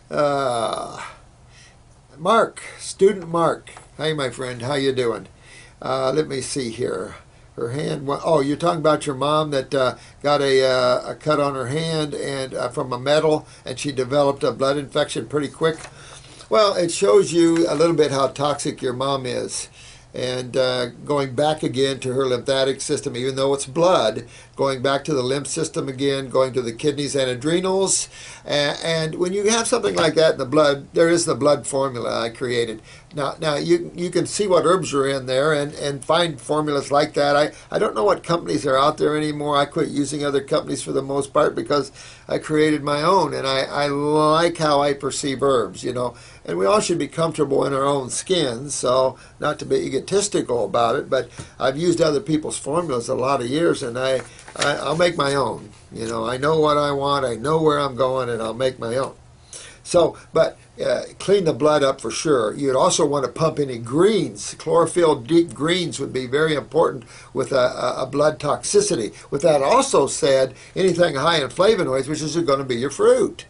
Uh, Mark, student Mark. Hey, my friend, how you doing? Let me see here. Her hand. Oh, you're talking about your mom that got a cut on her hand and from a metal, and she developed a blood infection pretty quick. Well, it shows you a little bit how toxic your mom is. And going back again to her lymphatic system, even though it's blood, going back to the lymph system again, going to the kidneys and adrenals. And when you have something like that in the blood, there is the blood formula I created. Now you can see what herbs are in there and find formulas like that. I don't know what companies are out there anymore. I quit using other companies for the most part because I created my own, and I like how I perceive herbs, you know. And we all should be comfortable in our own skin, so not to be egotistical about it, but I've used other people's formulas a lot of years, and I'll make my own. You know, I know what I want, I know where I'm going, and I'll make my own. So, but clean the blood up for sure. You'd also want to pump any greens. Chlorophyll deep greens would be very important with a blood toxicity. With that also said, anything high in flavonoids, which is going to be your fruit.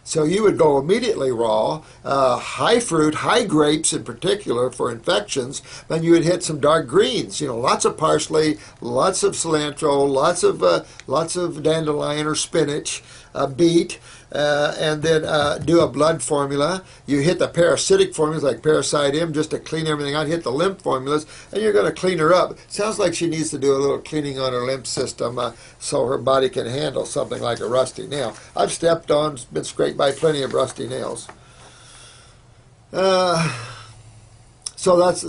So you would go immediately raw, high fruit, high grapes in particular for infections. Then you would hit some dark greens. You know, lots of parsley, lots of cilantro, lots of dandelion or spinach, beet, and then do a blood formula. You hit the parasitic formulas like Parasite M just to clean everything out. Hit the lymph formulas, and you're going to clean her up. Sounds like she needs to do a little cleaning on her lymph system so her body can handle something like a rusty nail. I've stepped on, been scraped by plenty of rusty nails. So that's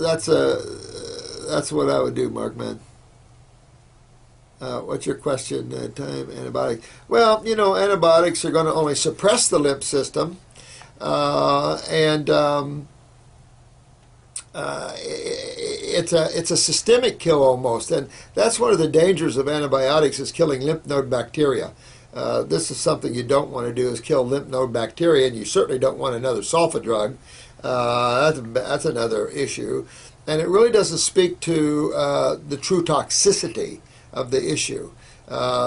what I would do, Mark, man. What's your question? Time antibiotics. Well, you know, antibiotics are going to only suppress the lymph system, it's a systemic kill almost, and that's one of the dangers of antibiotics is killing lymph node bacteria. This is something you don't want to do is kill lymph node bacteria, and you certainly don't want another sulfa drug. That's another issue, and it really doesn't speak to the true toxicity of the issue.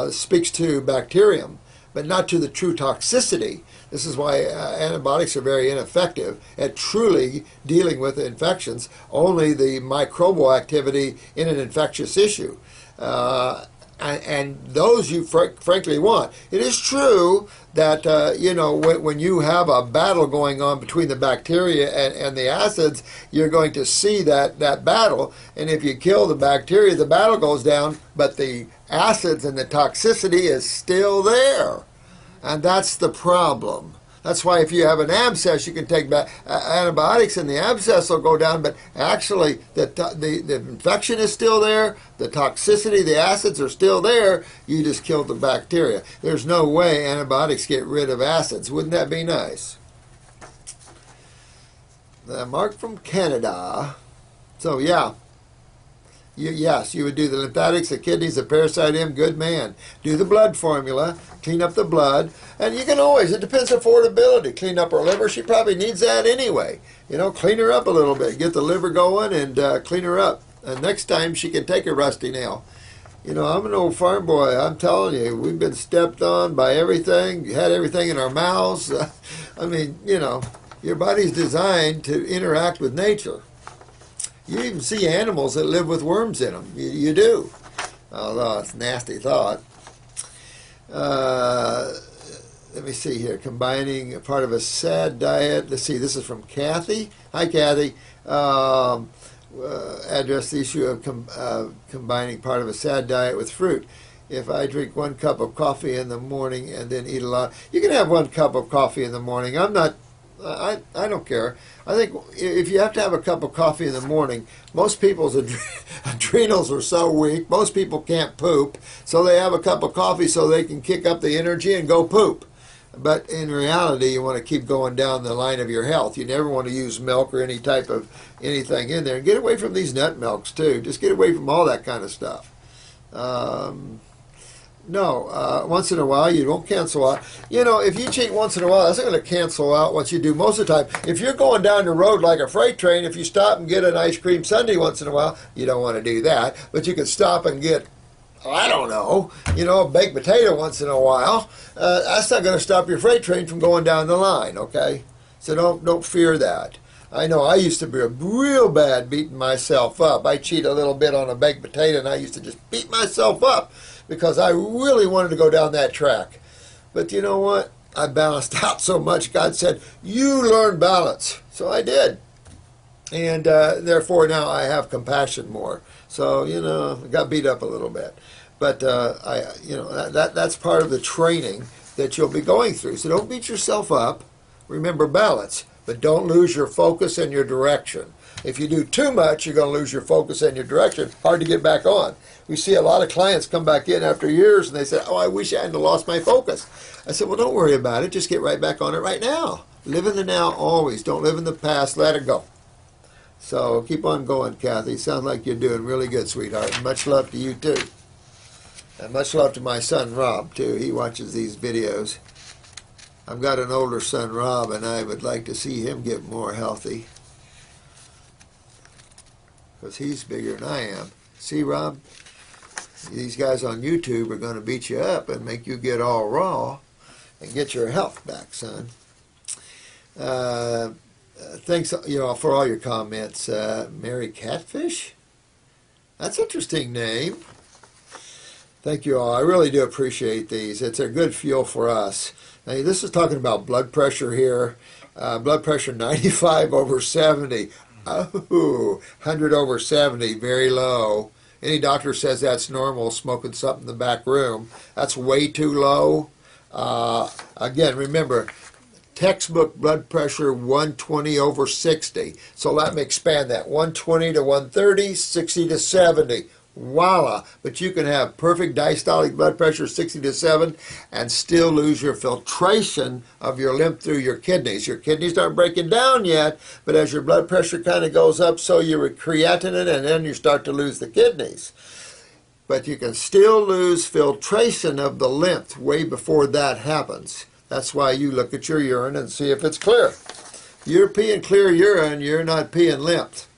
Speaks to bacterium, but not to the true toxicity. This is why antibiotics are very ineffective at truly dealing with infections, only the microbial activity in an infectious issue. And those you frankly want. It is true that, you know, when you have a battle going on between the bacteria and the acids, you're going to see that battle. And if you kill the bacteria, the battle goes down, but the acids and the toxicity is still there. And that's the problem. That's why if you have an abscess, you can take back antibiotics and the abscess will go down, but actually the infection is still there, the toxicity, the acids are still there, you just killed the bacteria. There's no way antibiotics get rid of acids. Wouldn't that be nice? Mark from Canada. So yeah. Yes, you would do the lymphatics, the kidneys, the Parasite M, good man. Do the blood formula, clean up the blood, and you can always, it depends on affordability, clean up her liver. She probably needs that anyway. You know, clean her up a little bit, get the liver going and clean her up. And next time she can take a rusty nail. You know, I'm an old farm boy, I'm telling you, we've been stepped on by everything, had everything in our mouths. I mean, you know, your body's designed to interact with nature. You even see animals that live with worms in them. You do. Although it's a nasty thought. Let me see here. Combining part of a sad diet. Let's see. This is from Kathy. Hi, Kathy. Address the issue of combining part of a sad diet with fruit. If I drink 1 cup of coffee in the morning and then eat a lot. You can have 1 cup of coffee in the morning. I don't care. I think if you have to have a cup of coffee in the morning, most people's adrenals are so weak, most people can't poop, so they have a cup of coffee so they can kick up the energy and go poop. But in reality, you want to keep going down the line of your health. You never want to use milk or any type of anything in there. And get away from these nut milks, too. Just get away from all that kind of stuff. No, once in a while, you don't cancel out. You know, if you cheat once in a while, that's not going to cancel out what you do most of the time. If you're going down the road like a freight train, if you stop and get an ice cream sundae once in a while, you don't want to do that. But you can stop and get, I don't know, you know, a baked potato once in a while. That's not going to stop your freight train from going down the line, okay? So don't fear that. I know I used to be real bad beating myself up. I cheat a little bit on a baked potato, and I used to just beat myself up because I really wanted to go down that track. But you know what? I balanced out so much. God said, you learn balance. So I did. And therefore now I have compassion more. So, I got beat up a little bit. But that's part of the training that you'll be going through. So don't beat yourself up. Remember balance. But don't lose your focus and your direction. If you do too much, you're going to lose your focus and your direction. Hard to get back on. We see a lot of clients come back in after years and they say, oh, I wish I hadn't lost my focus. I said, well, don't worry about it. Just get right back on it right now. Live in the now always. Don't live in the past. Let it go. So keep on going, Kathy. Sounds like you're doing really good, sweetheart. And much love to you, too. And much love to my son, Rob, too. He watches these videos. I've got an older son, Rob, and I would like to see him get more healthy. Because he's bigger than I am. See, Rob? These guys on YouTube are going to beat you up and make you get all raw and get your health back, son. Thanks, for all your comments. Mary Catfish? That's an interesting name. Thank you all. I really do appreciate these. It's a good fuel for us. Now, this is talking about blood pressure here. Blood pressure 95 over 70. Oh, 100 over 70, very low. Any doctor says that's normal, smoking something in the back room. That's way too low. Again, remember, textbook blood pressure 120 over 60. So let me expand that. 120 to 130, 60 to 70. Voila. But you can have perfect diastolic blood pressure 60 to 7 and still lose your filtration of your lymph through your kidneys. Your kidneys aren't breaking down yet, but as your blood pressure kind of goes up, so your creatinine, and then you start to lose the kidneys. But you can still lose filtration of the lymph way before that happens. That's why you look at your urine and see if it's clear. If you're peeing clear urine, you're not peeing lymph.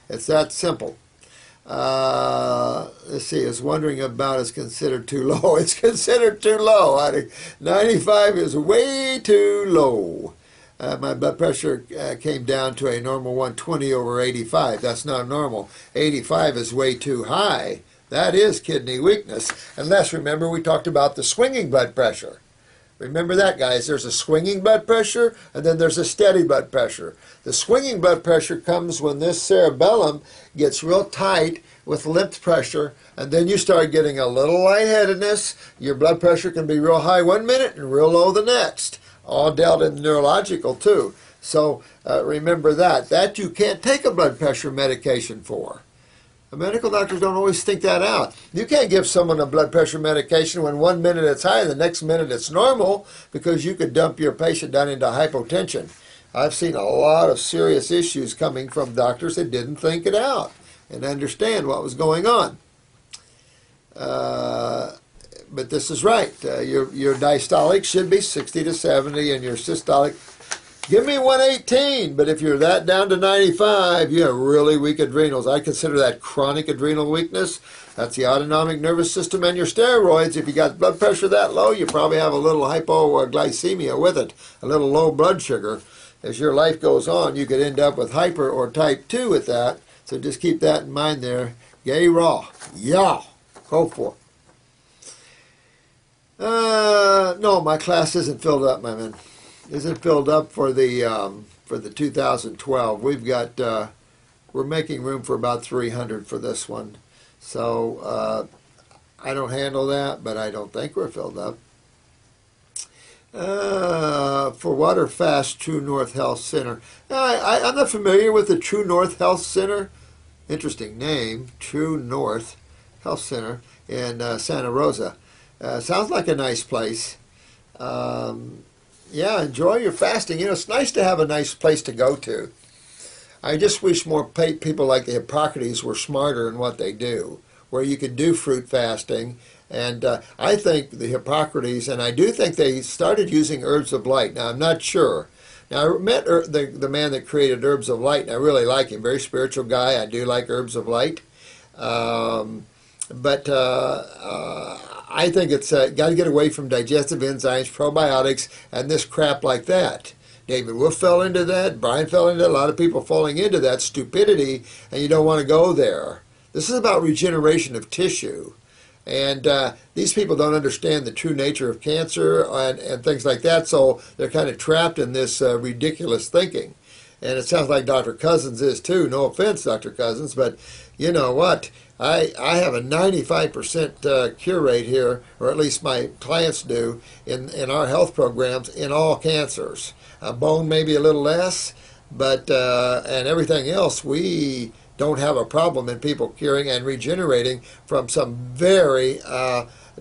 It's that simple. Let's see, it's wondering about is considered too low. It's considered too low. 95 is way too low. My blood pressure came down to a normal 120 over 85. That's not normal. 85 is way too high. That is kidney weakness. Unless, remember, we talked about the swinging blood pressure. Remember that, guys. There's a swinging blood pressure, and then there's a steady blood pressure. The swinging blood pressure comes when this cerebellum gets real tight with lymph pressure, and then you start getting a little lightheadedness. Your blood pressure can be real high one minute and real low the next. All dealt in neurological, too. So remember that. That you can't take a blood pressure medication for. The medical doctors don't always think that out. You can't give someone a blood pressure medication when 1 minute it's high and the next minute it's normal, because you could dump your patient down into hypotension. I've seen a lot of serious issues coming from doctors that didn't think it out and understand what was going on. But this is right. Your diastolic should be 60 to 70 and your systolic, give me 118, but if you're that down to 95, you have really weak adrenals. I consider that chronic adrenal weakness. That's the autonomic nervous system and your steroids. If you got blood pressure that low, you probably have a little hypoglycemia with it, a little low blood sugar. As your life goes on, you could end up with hyper or type 2 with that. So just keep that in mind there. Yay, raw. Yeah. Go for it. No, my class isn't filled up, my man. Isn't filled up for the 2012. We've got we're making room for about 300 for this one. So I don't handle that, but I don't think we're filled up. For Water Fast True North Health Center. I'm not familiar with the True North Health Center. Interesting name, True North Health Center in Santa Rosa. Sounds like a nice place. Yeah, enjoy your fasting. You know, it's nice to have a nice place to go to. I just wish more people like the Hippocrates were smarter in what they do, where you could do fruit fasting. And I think the Hippocrates, and I do think they started using herbs of light. Now, I'm not sure. Now, I met the man that created herbs of light, and I really like him. Very spiritual guy. I do like herbs of light. But I think it's got to get away from digestive enzymes, probiotics, and this crap like that. David Wolf fell into that. Brian fell into that. A lot of people falling into that stupidity, and you don't want to go there. This is about regeneration of tissue. And these people don't understand the true nature of cancer and things like that, so they're kind of trapped in this ridiculous thinking. And it sounds like Dr. Cousins is too. No offense, Dr. Cousins, but you know what? I have a 95% cure rate here, or at least my clients do, in our health programs in all cancers. Bone maybe a little less, but and everything else we don't have a problem in people curing and regenerating from some very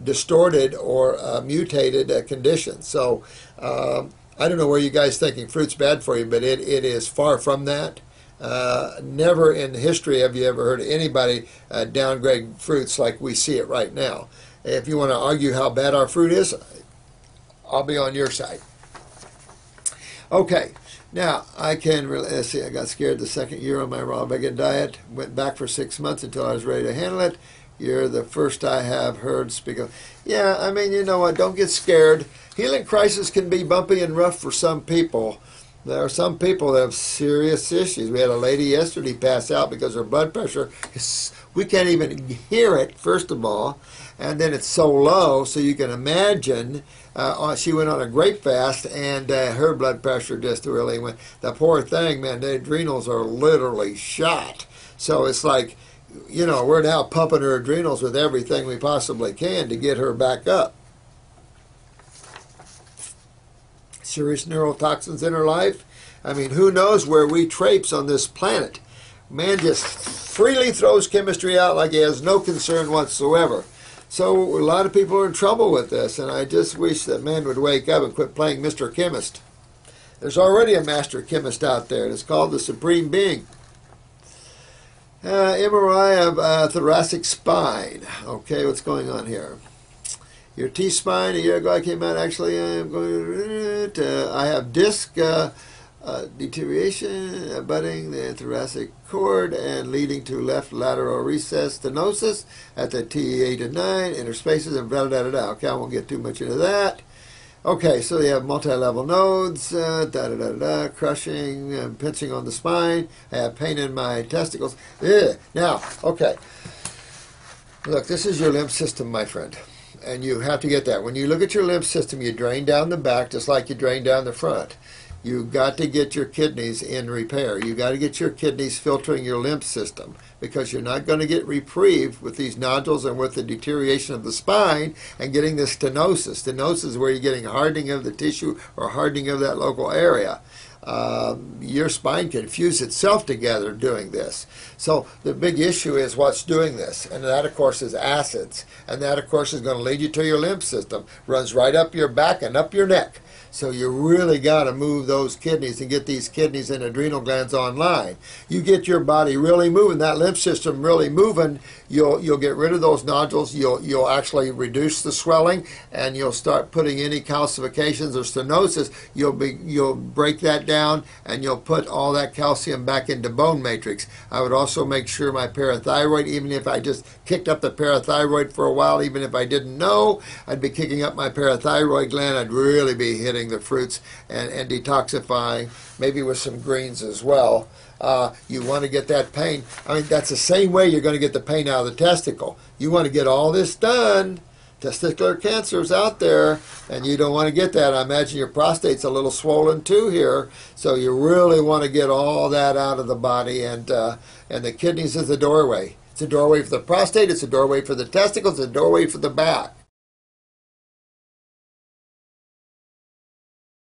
distorted or mutated conditions. So I don't know where you guys thinking fruit's bad for you, but it is far from that. Never in history have you ever heard anybody downgrade fruits like we see it right now. If you want to argue how bad our fruit is, I'll be on your side. Okay, now I can really, let's see, I got scared the second year on my raw vegan diet, went back for 6 months until I was ready to handle it. You're the first I have heard speak of. Yeah, I mean, you know what, don't get scared. Healing crisis can be bumpy and rough for some people. There are some people that have serious issues. We had a lady yesterday pass out because her blood pressure, we can't even hear it, first of all, and then it's so low, so you can imagine. She went on a grape fast, and her blood pressure just really went. The poor thing, man, the adrenals are literally shot. So it's like, you know, we're now pumping her adrenals with everything we possibly can to get her back up. Serious neurotoxins in her life. I mean, who knows where we traipse on this planet. Man just freely throws chemistry out like he has no concern whatsoever. So a lot of people are in trouble with this, and I just wish that man would wake up and quit playing Mr. Chemist. There's already a master chemist out there, and it's called the Supreme Being. MRI of thoracic spine. Okay, what's going on here? Your T-spine, a year ago I came out, actually I'm going to, I have disc deterioration abutting the thoracic cord and leading to left lateral recess stenosis at the T8 and 9, interspaces and da-da-da-da. Okay, I won't get too much into that. Okay, so you have multi-level nodes, da-da-da-da, crushing, pinching on the spine. I have pain in my testicles. Ugh. Now, okay, look, this is your lymph system, my friend. And you have to get that. When you look at your lymph system, you drain down the back just like you drain down the front. You've got to get your kidneys in repair. You've got to get your kidneys filtering your lymph system, because you're not going to get reprieve with these nodules and with the deterioration of the spine and getting the stenosis. Stenosis is where you're getting hardening of the tissue or hardening of that local area. Your spine can fuse itself together doing this. So the big issue is what's doing this, and that of course is acids, and that of course is going to lead you to your lymph system. Runs right up your back and up your neck. So you really got to move those kidneys and get these kidneys and adrenal glands online. You get your body really moving, that lymph system really moving, you'll get rid of those nodules. You'll actually reduce the swelling, and you'll start putting any calcifications or stenosis. You'll break that down, and you'll put all that calcium back into bone matrix. I would also make sure my parathyroid, even if I just kicked up the parathyroid for a while, even if I didn't know, I'd be kicking up my parathyroid gland. I'd really be hitting the fruits and detoxifying, maybe with some greens as well. You want to get that pain. I mean, that's the same way you're going to get the pain out of the testicle. You want to get all this done. Testicular cancer is out there, and you don't want to get that. I imagine your prostate's a little swollen too here, so you really want to get all that out of the body, and the kidneys is the doorway. It's a doorway for the prostate, it's a doorway for the testicles, it's a doorway for the back.